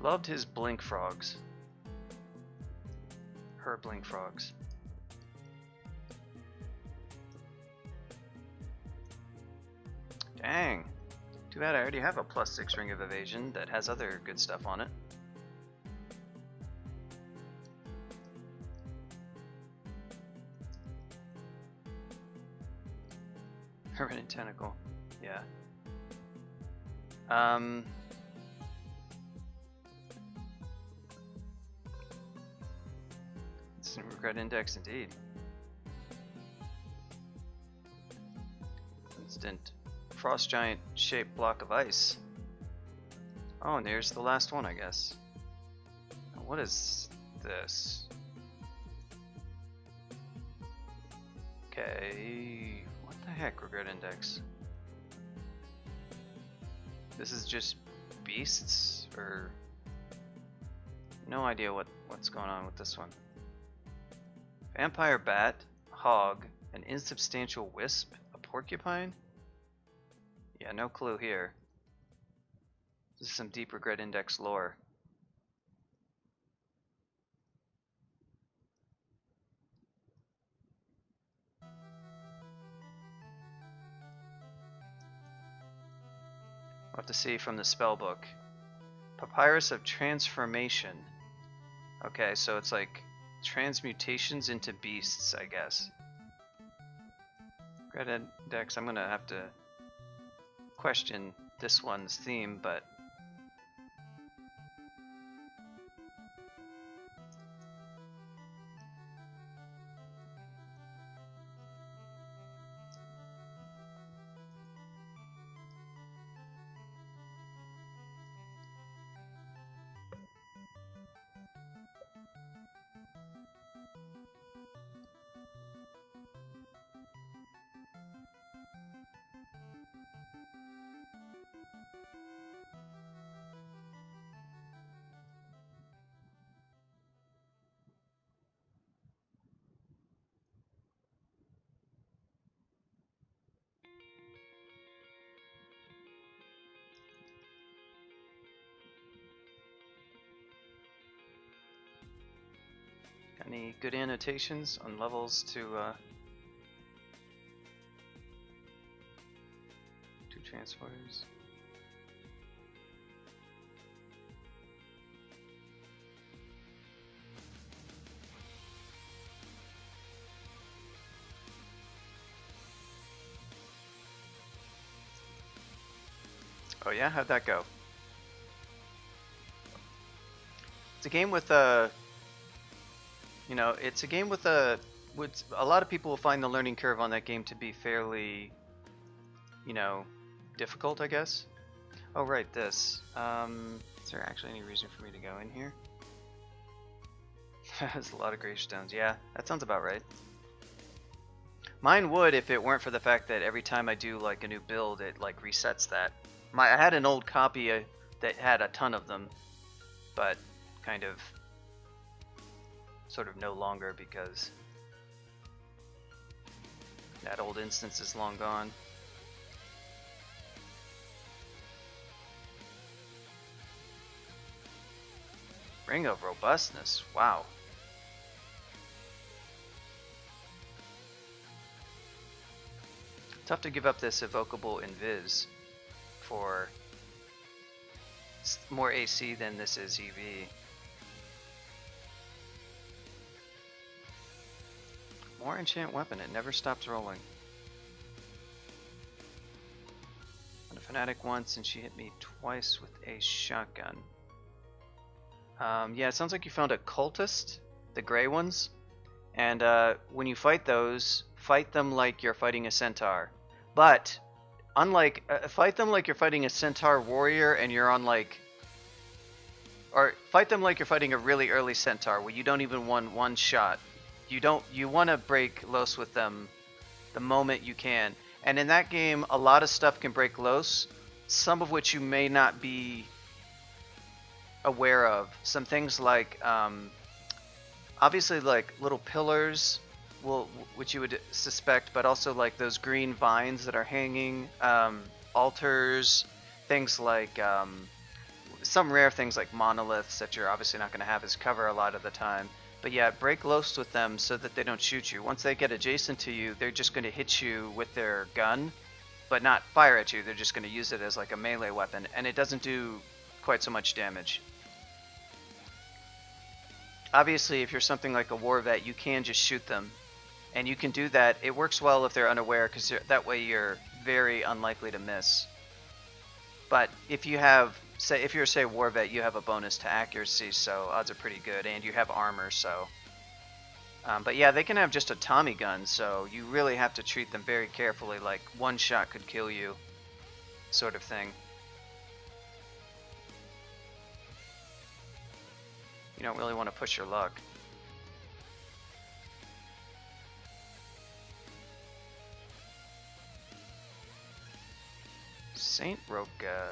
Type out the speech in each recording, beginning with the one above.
Loved his blink frogs. Her blink frogs. Dang. Too bad I already have a +6 ring of evasion that has other good stuff on it. Permanent tentacle. Yeah. Instant regret index indeed. Instant frost giant shaped block of ice. Oh, and there's the last one, I guess. Now, what is this? Okay, what the heck, regret index? This is just beasts, or no idea what's going on with this one. Vampire bat, hog, an insubstantial wisp, a porcupine? Yeah, no clue here. This is some deep regret index lore. We'll have to see from the spell book. Papyrus of Transformation. Okay, so it's like transmutations into beasts, I guess. Regret index, I'm gonna have to question this one's theme, but any good annotations on levels to transporters? Oh yeah, how'd that go? It's a game with a, you know, it's a game with a, a lot of people will find the learning curve on that game to be fairly, you know, difficult, I guess. Oh right, this. Is there actually any reason for me to go in here? There's a lot of gravestones. Yeah, that sounds about right. Mine would if it weren't for the fact that every time I do like a new build, it like resets that. I had an old copy that had a ton of them, but kind of sort of no longer because that old instance is long gone. Ring of Robustness, wow. Tough to give up this evocable invis for more AC than this is EV. More enchant weapon, it never stops rolling. And a fanatic once and she hit me twice with a shotgun. Yeah, it sounds like you found a cultist, the gray ones. And when you fight those, fight them like you're fighting a centaur. But unlike fight them like you're fighting a centaur warrior and you're on like, or fight them like you're fighting a really early centaur where you don't even want one shot. You want to break los with them the moment you can. And in that game, a lot of stuff can break los, some of which you may not be aware of. Some things like obviously like little pillars which you would suspect, but also like those green vines that are hanging, altars, things like some rare things like monoliths that you're obviously not going to have as cover a lot of the time. But yeah, break close with them so that they don't shoot you. Once they get adjacent to you, they're just going to hit you with their gun, but not fire at you. They're just going to use it as like a melee weapon, and it doesn't do quite so much damage. Obviously, if you're something like a war vet, you can just shoot them, and you can do that. It works well if they're unaware, because that way you're very unlikely to miss. But if you have, say, if you're say war vet, you have a bonus to accuracy, so odds are pretty good, and you have armor, so. But yeah, they can have just a Tommy gun, so you really have to treat them very carefully, like one shot could kill you, sort of thing. You don't really want to push your luck. Saint Roka.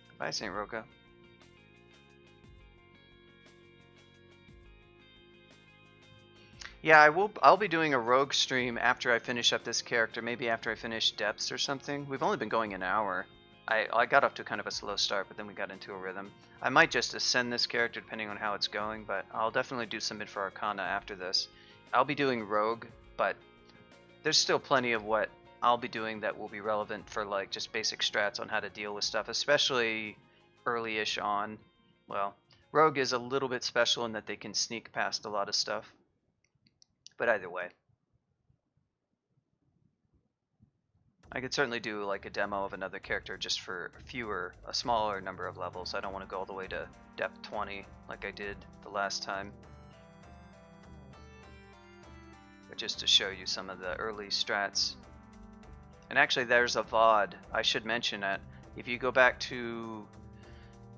Goodbye, Saint Roka. Yeah, I'll be doing a rogue stream after I finish up this character, maybe after I finish depths or something. We've only been going an hour. I got off to kind of a slow start, but then we got into a rhythm. I might just ascend this character depending on how it's going, but I'll definitely do some mid for Arcana after this. I'll be doing rogue, but there's still plenty of what I'll be doing that will be relevant for like just basic strats on how to deal with stuff, especially early-ish on. Well, rogue is a little bit special in that they can sneak past a lot of stuff. But either way, I could certainly do like a demo of another character just for a smaller number of levels. I don't want to go all the way to depth 20 like I did the last time. But just to show you some of the early strats. And actually there's a VOD, I should mention it. If you go back to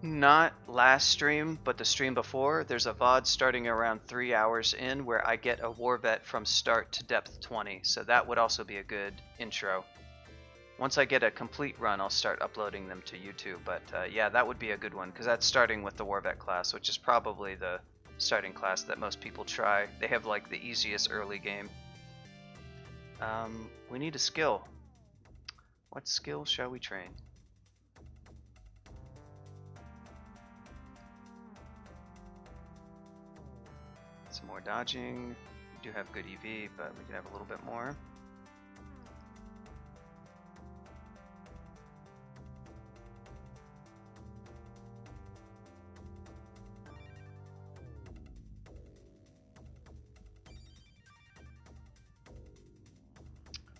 not last stream, but the stream before, there's a VOD starting around 3 hours in where I get a war vet from start to depth 20, so that would also be a good intro. Once I get a complete run, I'll start uploading them to YouTube, but yeah, that would be a good one, because that's starting with the war vet class, which is probably the starting class that most people try. They have like the easiest early game. We need a skill. What skill shall we train? Some more dodging. We do have good EV, but we could have a little bit more.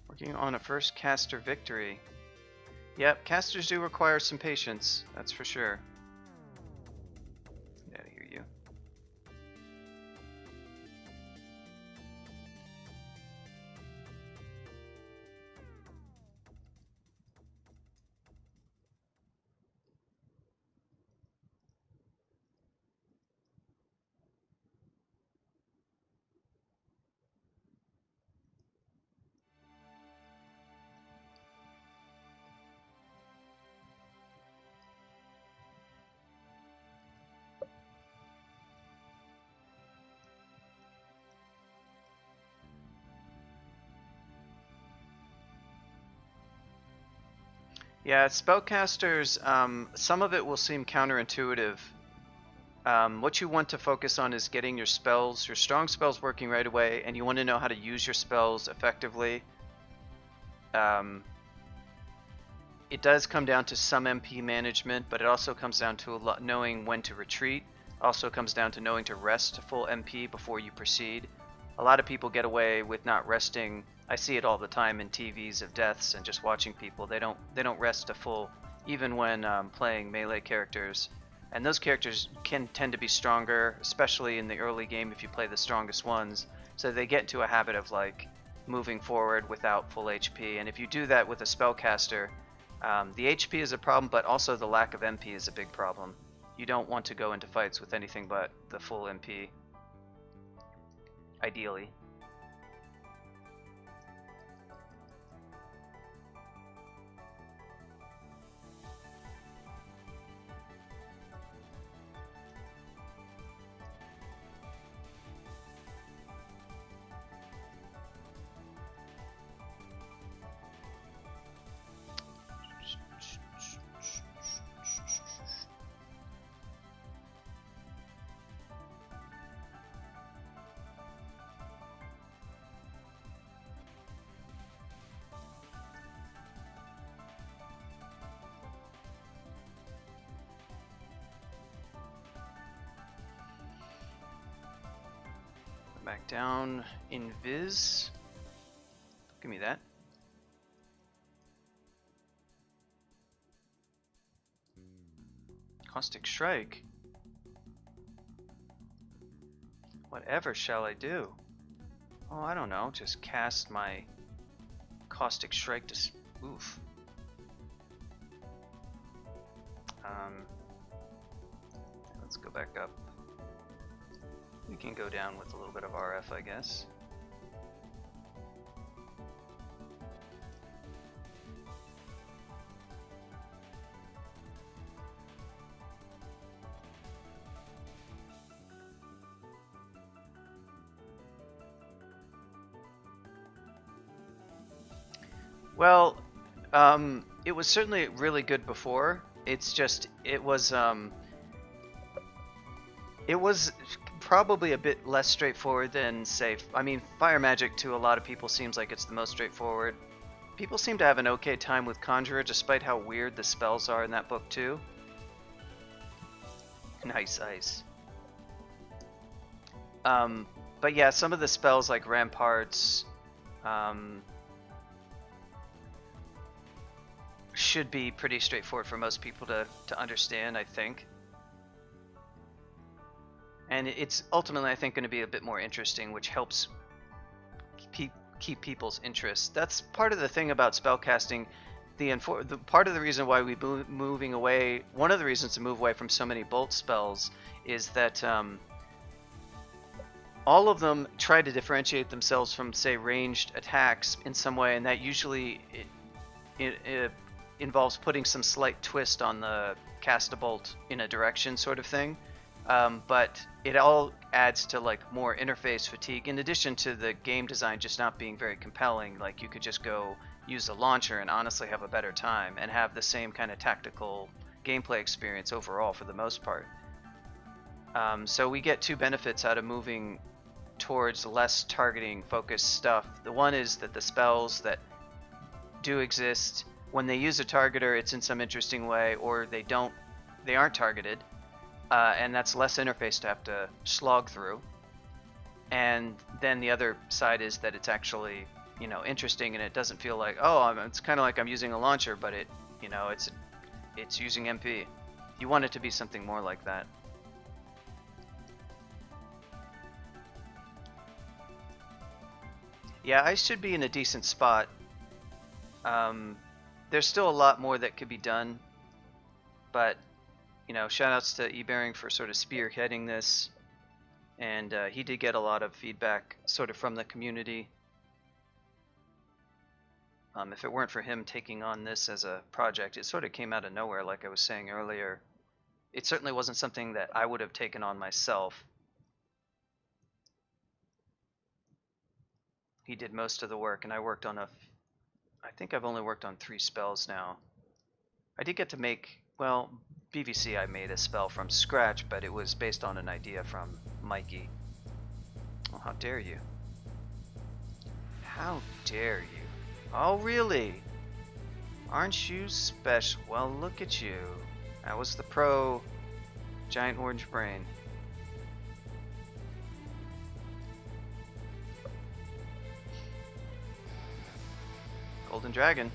Working on a first caster victory. Yep, casters do require some patience, that's for sure. Yeah, I hear you. Yeah, spellcasters, some of it will seem counterintuitive. What you want to focus on is getting your spells, your strong spells working right away, and you want to know how to use your spells effectively. It does come down to some MP management, but it also comes down to knowing when to retreat. Also comes down to knowing to rest full MP before you proceed. A lot of people get away with not resting. I see it all the time in TVs of deaths and just watching people. They don't rest a full, even when playing melee characters. And those characters can tend to be stronger, especially in the early game if you play the strongest ones. So they get into a habit of like moving forward without full HP. And if you do that with a spellcaster, the HP is a problem, but also the lack of MP is a big problem. You don't want to go into fights with anything but the full MP, ideally. back down. Invis. Give me that. Caustic Strike. Whatever shall I do? Oh, I don't know. Just cast my Caustic Strike to... Oof. Let's go back up. We can go down with a little bit of RF, I guess. Well, it was certainly really good before. It's just, it was probably a bit less straightforward than, say, I mean, Fire Magic to a lot of people seems like it's the most straightforward. People seem to have an okay time with Conjurer, despite how weird the spells are in that book, too. Nice ice. But yeah, some of the spells like Ramparts, should be pretty straightforward for most people to understand, I think. And it's ultimately, I think, going to be a bit more interesting, which helps keep people's interest. That's part of the thing about spellcasting. The part of the reason why we moving away, one of the reasons to move away from so many bolt spells is that all of them try to differentiate themselves from, say, ranged attacks in some way, and that usually it involves putting some slight twist on the cast a bolt in a direction sort of thing. But it all adds to like more interface fatigue, in addition to the game design just not being very compelling. Like you could just go use a launcher and honestly have a better time and have the same kind of tactical gameplay experience overall for the most part. So we get two benefits out of moving towards less targeting focused stuff. The one is that the spells that do exist, when they use a targeter, it's in some interesting way, or they aren't targeted, and that's less interface to have to slog through. And then the other side is that it's actually, you know, interesting, and it doesn't feel like, oh, it's kind of like I'm using a launcher, but it, you know, it's using MP. You want it to be something more like that. Yeah, I should be in a decent spot. There's still a lot more that could be done, but, you know, shoutouts to eBearing for sort of spearheading this, and he did get a lot of feedback sort of from the community. If it weren't for him taking on this as a project, it sort of came out of nowhere, like I was saying earlier. It certainly wasn't something that I would have taken on myself. He did most of the work, and I worked on I think I've only worked on 3 spells now. I did get to make, well, BVC I made a spell from scratch, but it was based on an idea from Mikey. Oh, how dare you. How dare you. Oh, really? Aren't you special? Well, look at you. That was the pro giant orange brain. Golden Dragon.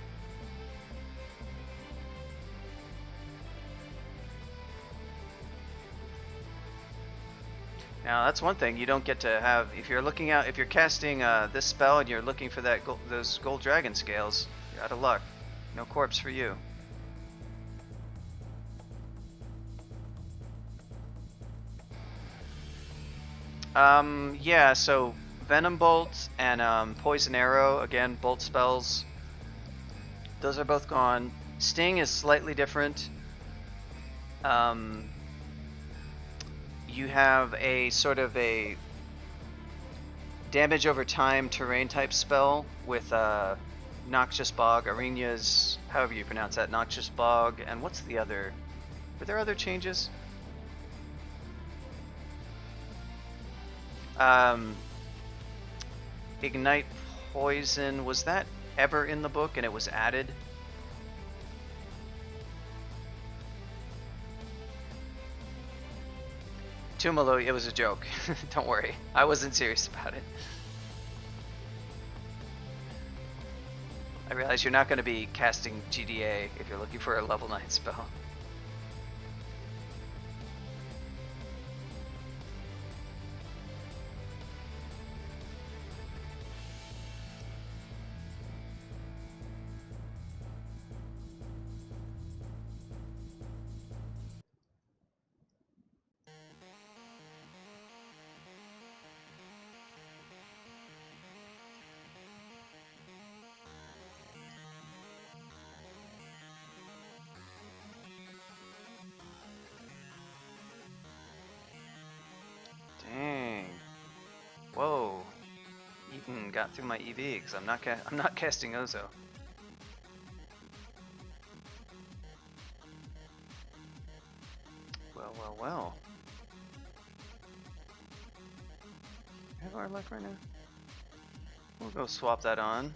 Now that's one thing you don't get to have if you're looking out. If you're casting this spell and you're looking for that those gold dragon scales, you're out of luck. No corpse for you. Yeah. So Venom Bolt and Poison Arrow, again, bolt spells. Those are both gone. Sting is slightly different. You have a sort of a damage over time terrain type spell with Noxious Bog, Arena's, however you pronounce that, Noxious Bog, and what's the other? Were there other changes? Ignite Poison, was that ever in the book and it was added? Tumalo, it was a joke. Don't worry. I wasn't serious about it. I realize you're not going to be casting GDA if you're looking for a level 9 spell. Dang. Whoa. Eaton got through my EV because I'm not casting Ozo. Well. Have our luck right now? We'll go swap that on.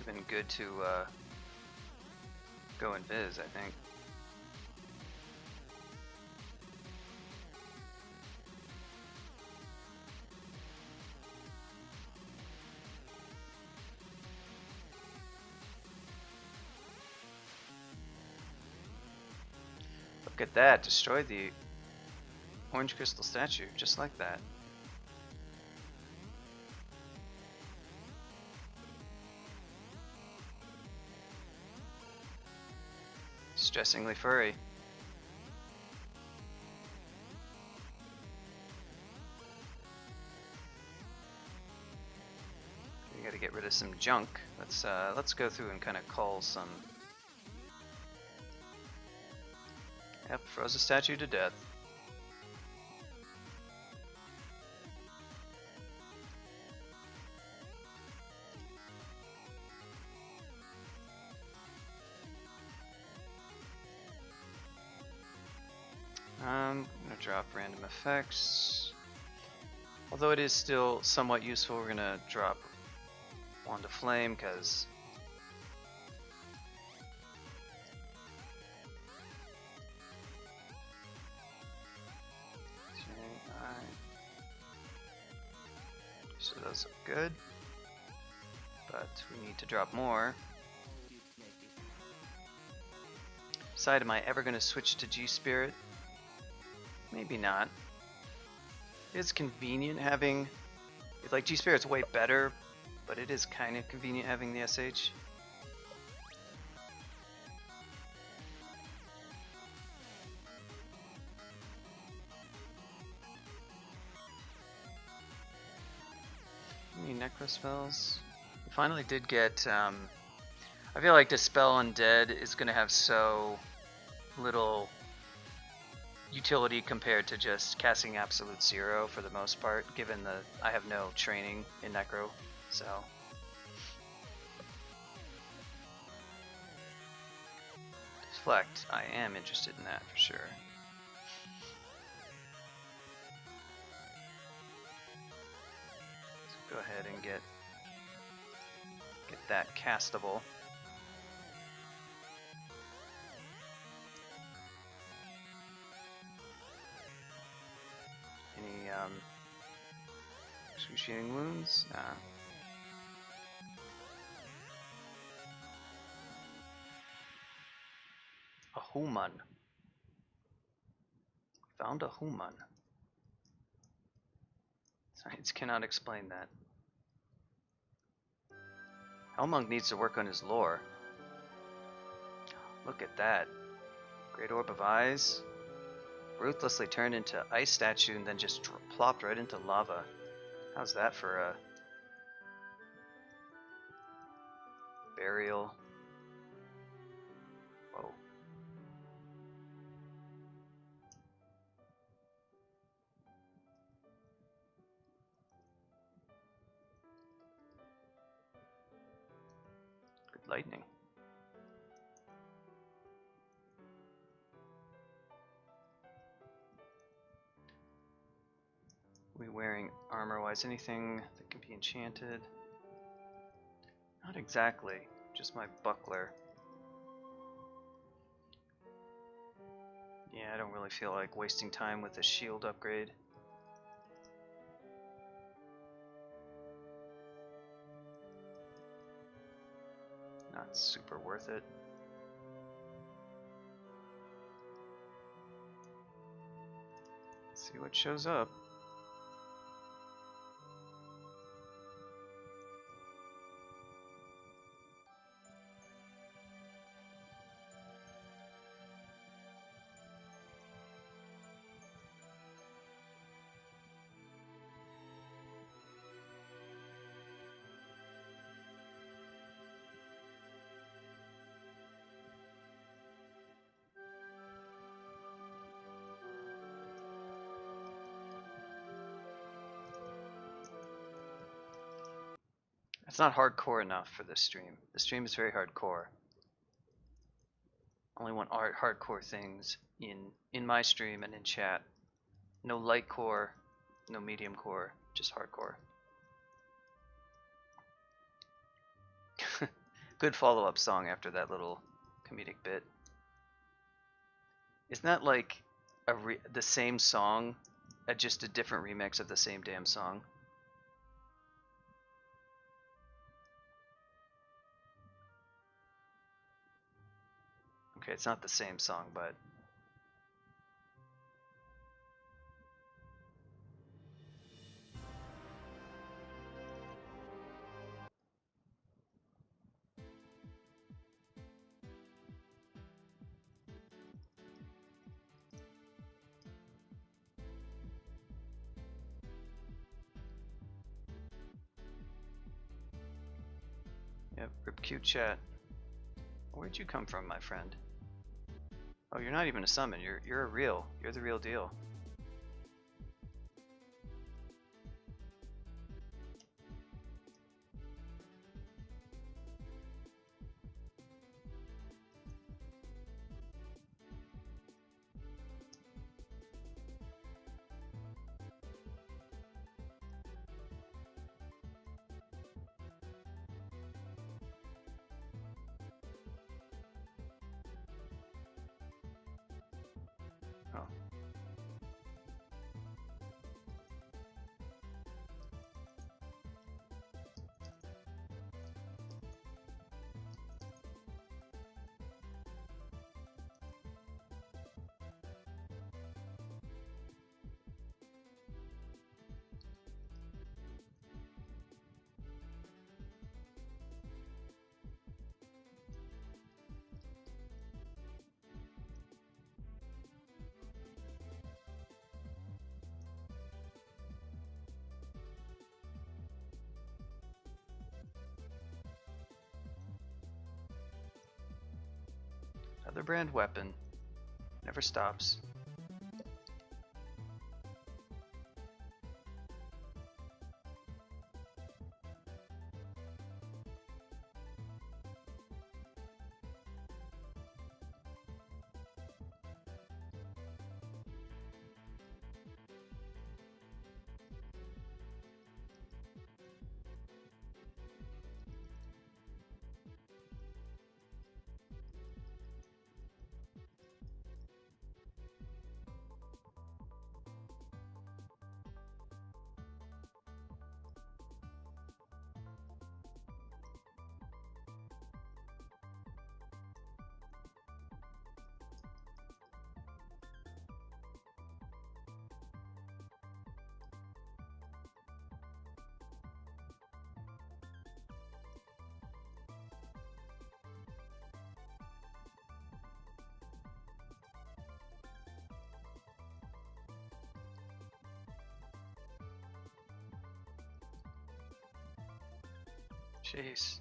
Been good to go in Viz, I think. Look at that, destroy the orange crystal statue, just like that. Stressingly furry. We gotta get rid of some junk. Let's go through and kind of cull some. Yep, froze a statue to death. I'm gonna drop random effects. Although it is still somewhat useful, we're gonna drop Wand of Flame because so those look good, but we need to drop more. Decide, am I ever going to switch to G-Spirit? Maybe not. It's convenient having, like, G-Spirit's way better, but it is kind of convenient having the SH. Any necro spells? We finally did get, I feel like Dispel Undead is going to have so little utility compared to just casting Absolute Zero for the most part, given that I have no training in Necro, so. Deflect, I am interested in that for sure. So go ahead and get that castable. Any excruciating wounds? Nah. A human. Found a human. Science cannot explain that. Hellmonk needs to work on his lore. Look at that. Great Orb of Eyes. Ruthlessly turned into ice statue and then just plopped right into lava. How's that for a burial? Whoa. lightning. We wearing armor-wise? Anything that can be enchanted? Not exactly. Just my buckler. Yeah, I don't really feel like wasting time with a shield upgrade. Not super worth it. Let's see what shows up. It's not hardcore enough for this stream. The stream is very hardcore. Only want hardcore things in my stream and in chat. No light core, no medium core, just hardcore. Good follow-up song after that little comedic bit. Isn't that like the same song, just a different remix of the same damn song? Okay, it's not the same song, but... Yep, rip cute chat. Where'd you come from, my friend? Oh, you're not even a summon. You're the real deal. Oh. Other brand weapon. Never stops. Jeez.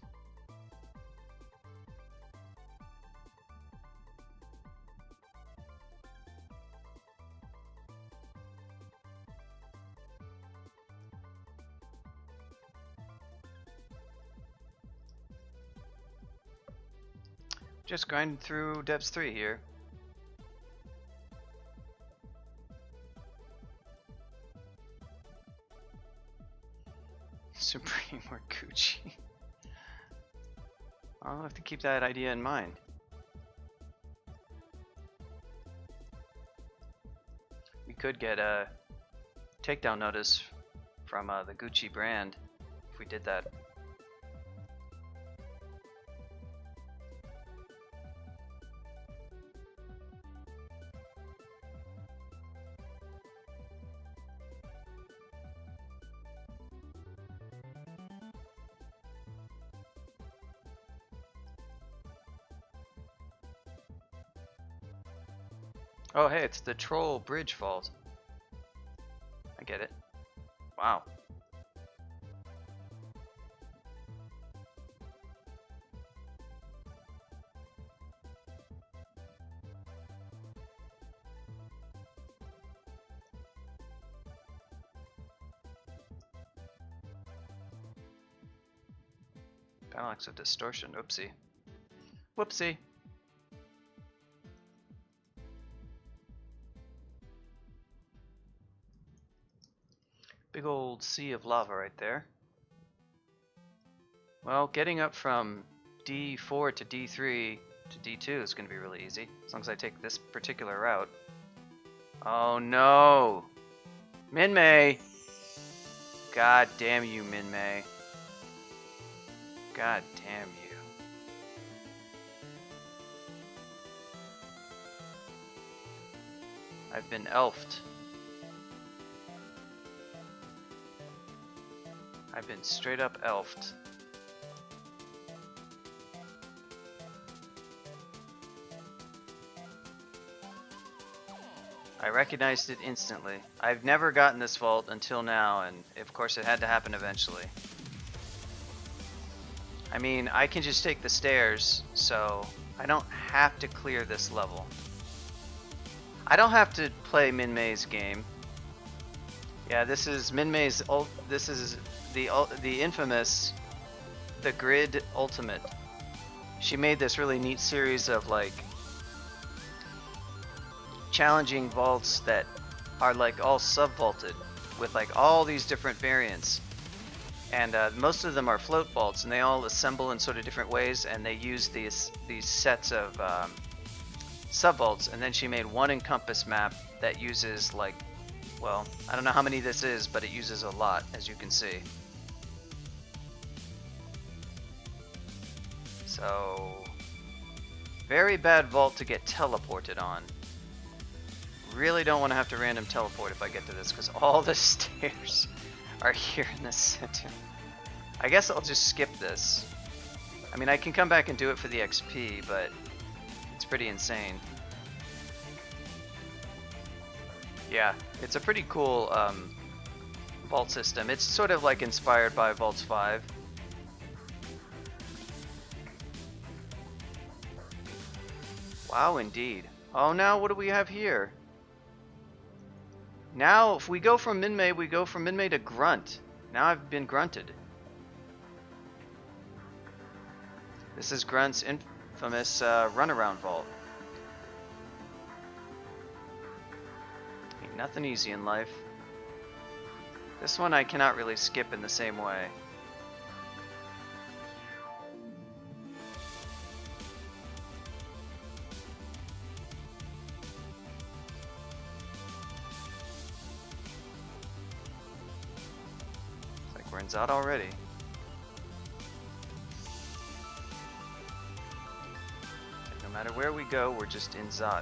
Just grinding through Depths 3 here. Supreme or Gucci. I'll have to keep that idea in mind. We could get a takedown notice from the Gucci brand if we did that. Oh hey, it's the Troll Bridge Vault. I get it. Wow. Balance of distortion. Oopsie. Whoopsie. Big old sea of lava right there. Well, getting up from D4 to D3 to D2 is going to be really easy, as long as I take this particular route. Oh no! Minmay! God damn you, Minmay. God damn you. I've been elfed. I've been straight up elfed. I recognized it instantly. I've never gotten this vault until now, and of course it had to happen eventually. I mean, I can just take the stairs, so I don't have to clear this level. I don't have to play Minmay's game. Yeah, this is Minmay's this is the infamous The Grid Ultimate. She made this really neat series of like challenging vaults that are like all sub-vaulted with like all these different variants. And most of them are float vaults, and they all assemble in sort of different ways, and they use these sets of sub-vaults. And then she made one Encompass map that uses like, well, I don't know how many this is, but it uses a lot, as you can see. So, very bad vault to get teleported on. Really don't want to have to random teleport if I get to this, because all the stairs are here in the center. I guess I'll just skip this. I mean, I can come back and do it for the XP, but it's pretty insane. Yeah, it's a pretty cool vault system. It's sort of like inspired by Vaults 5. Wow, indeed. Oh, now what do we have here? Now, if we go from Minmay, we go from Minmay to Grunt. Now I've been grunted. This is Grunt's infamous runaround vault. Ain't nothing easy in life. This one I cannot really skip in the same way. We're in Zot already. And no matter where we go, we're just in Zot.